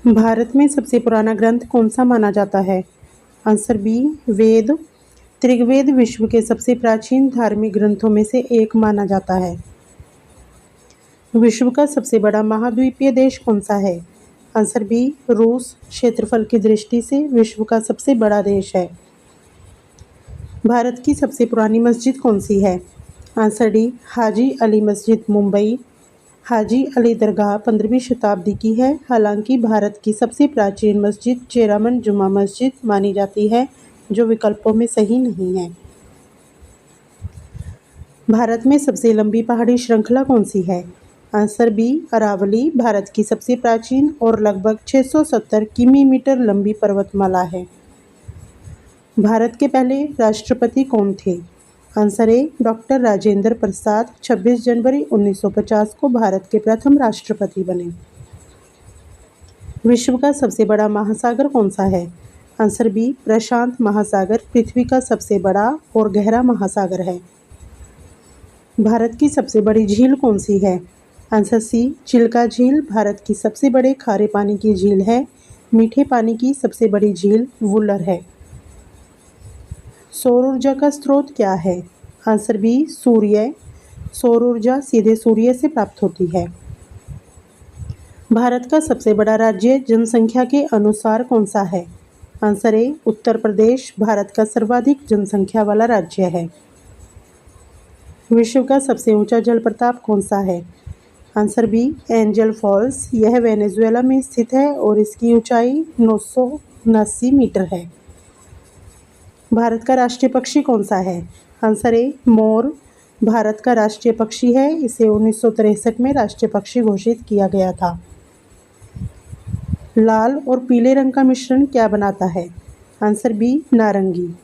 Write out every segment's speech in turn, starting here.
भारत में सबसे पुराना ग्रंथ कौन सा माना जाता है? आंसर बी वेद। ऋग्वेद विश्व के सबसे प्राचीन धार्मिक ग्रंथों में से एक माना जाता है। विश्व का सबसे बड़ा महाद्वीपीय देश कौन सा है? आंसर बी रूस। क्षेत्रफल की दृष्टि से विश्व का सबसे बड़ा देश है। भारत की सबसे पुरानी मस्जिद कौन सी है? आंसर डी हाजी अली मस्जिद मुंबई। हाजी अली दरगाह 15वीं शताब्दी की है। हालांकि भारत की सबसे प्राचीन मस्जिद चेरामन जुमा मस्जिद मानी जाती है, जो विकल्पों में सही नहीं है। भारत में सबसे लंबी पहाड़ी श्रृंखला कौन सी है? आंसर बी अरावली भारत की सबसे प्राचीन और लगभग 670 किमी लंबी पर्वतमाला है। भारत के पहले राष्ट्रपति कौन थे? Answer A doctor Rajendra Prasad 26 जनवरी 1950 को भारत के प्रथम राष्ट्रपति बने। विश्व का सबसे बड़ा महासागर कौन सा है? आंसर बी प्रशांत महासागर पृथ्वी का सबसे बड़ा और गहरा महासागर है। भारत की सबसे बड़ी झील कौन सी है? आंसर सी चिल्का झील भारत की सबसे बड़े खारे पानी की झील है। मीठे पानी की सबसे बड़ी झील वुलर है। सौर ऊर्जा का स्रोत क्या है? आंसर बी सूर्य। सौर ऊर्जा सीधे सूर्य से प्राप्त होती है। भारत का सबसे बड़ा राज्य जनसंख्या के अनुसार कौन सा है? आंसर ए उत्तर प्रदेश भारत का सर्वाधिक जनसंख्या वाला राज्य है। विश्व का सबसे ऊंचा जलप्रपात कौन सा है? Answer B Angel Falls. यह वेनेजुएला में स्थित है और इसकी ऊंचाई 979 मीटर है। भारत का राष्ट्रीय पक्षी कौन सा है? आंसर ए मोर। भारत का राष्ट्रीय पक्षी है। इसे 1963 में राष्ट्रीय पक्षी घोषित किया गया था। लाल और पीले रंग का मिश्रण क्या बनाता है? आंसर बी नारंगी।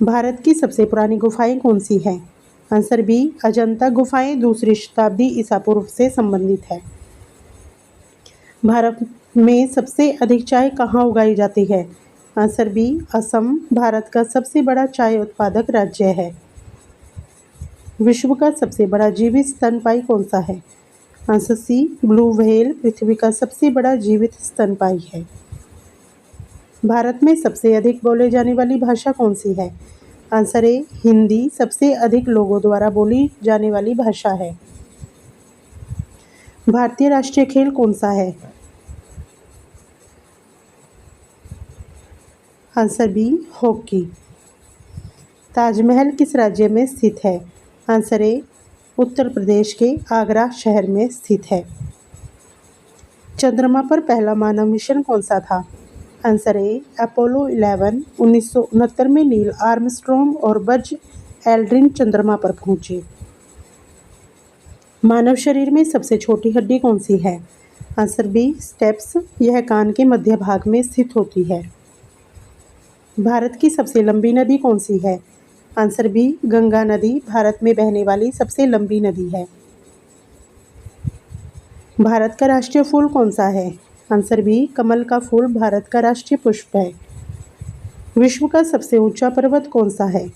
भारत की सबसे पुरानी गुफाएं कौन सी हैं? आंसर बी अजंता गुफाएं 2री शताब्दी ईसा पूर्व से संबंधित है। भारत में सबसे अधिक चाय कहाँ उगाई जाती है? आंसर बी असम भारत का सबसे बड़ा चाय उत्पादक राज्य है। विश्व का सबसे बड़ा जीवित स्तनपायी कौन सा है? आंसर सी ब्लू व्हेल पृथ्वी का सबसे बड़ा जीवित स्तनपायी है। भारत में सबसे अधिक बोले जाने वाली भाषा कौन सी है? आंसर ए हिंदी सबसे अधिक लोगों द्वारा बोली जाने वाली भाषा है। भारतीय राष्ट्रीय खेल कौन सा है? Answer B hockey. ताजमहल किस राज्य में स्थित है? आंसर ए उत्तर प्रदेश के आगरा शहर में स्थित है। चंद्रमा पर पहला मानव मिशन कौन सा था? Answer A Apollo 11। 1969 में नील आर्मस्ट्रॉन्ग और बज एल्ड्रिन चंद्रमा पर पहुंचे। मानव शरीर में सबसे छोटी हड्डी कौन सी है? Answer B stapes. यह कान के मध्य भाग में स्थित होती है। भारत की सबसे लंबी नदी कौन सी है? आंसर बी गंगा नदी भारत में बहने वाली सबसे लंबी नदी है। भारत का राष्ट्रीय फूल कौन सा है? आंसर बी कमल का फूल भारत का राष्ट्रीय पुष्प है। विश्व का सबसे ऊंचा पर्वत कौन सा है?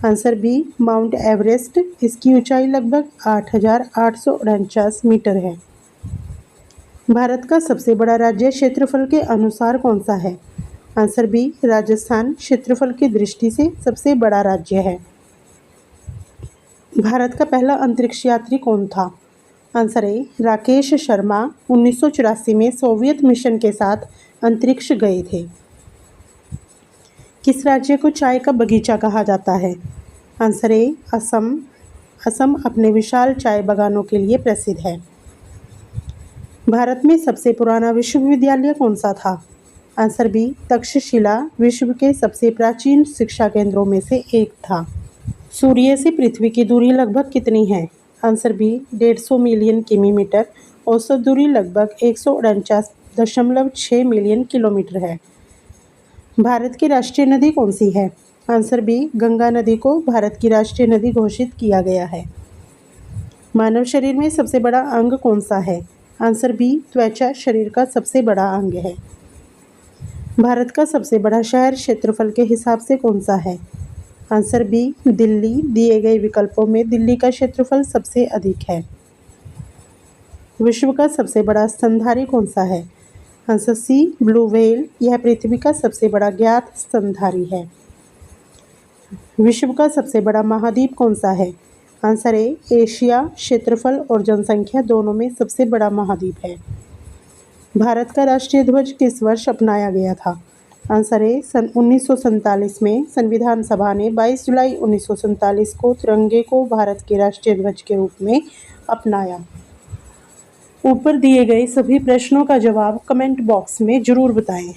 Answer B Mount Everest. इसकी ऊंचाई लगभग 8,849 मीटर है। भारत का सबसे बड़ा राज्य क्षेत्रफल के अनुसार कौन सा है? आंसर बी राजस्थान क्षेत्रफल की दृष्टि से सबसे बड़ा राज्य है। भारत का पहला अंतरिक्ष यात्री कौन था? आंसर ए राकेश शर्मा 1984 में सोवियत मिशन के साथ अंतरिक्ष गए थे। किस राज्य को चाय का बगीचा कहा जाता है? Answer A Assam. असम अपने विशाल चाय बागानों के लिए प्रसिद्ध है। भारत में सबसे पुराना विश्वविद्यालय कौन सा था? आंसर बी तक्षशिला विश्व के सबसे प्राचीन शिक्षा केंद्रों में से एक था। सूर्य से पृथ्वी की दूरी लगभग कितनी है? आंसर बी 150 मिलियन किमी। औसत दूरी लगभग 149.6 मिलियन किलोमीटर है। भारत की राष्ट्रीय नदी कौन सी है? आंसर बी गंगा नदी को भारत की राष्ट्रीय नदी घोषित किया गया है। मानव शरीर में सबसे बड़ा अंग कौन सा है? आंसर बी त्वचा शरीर का सबसे बड़ा अंग है। भारत का सबसे बड़ा शहर क्षेत्रफल के हिसाब से कौन सा है? Answer B Delhi. दिए गए विकल्पों में दिल्ली का क्षेत्रफल सबसे अधिक है। विश्व का सबसे बड़ा स्तनधारी कौन सा है? Answer C, blue whale. यह पृथ्वी का सबसे बड़ा ज्ञात स्तनधारी है। विश्व का सबसे बड़ा महाद्वीप कौन सा है? Answer A, Asia. क्षेत्रफल और जनसंख्या दोनों में सबसे बड़ा महाद्वीप है। भारत का राष्ट्रीय ध्वज किस वर्ष अपनाया गया था? आंसर ए, सन 1947 में। संविधान सभा ने 22 जुलाई 1947 को तिरंगे को भारत के राष्ट्रीय ध्वज के रूप में अपनाया। ऊपर दिए गए सभी प्रश्नों का जवाब कमेंट बॉक्स में जरूर बताएं।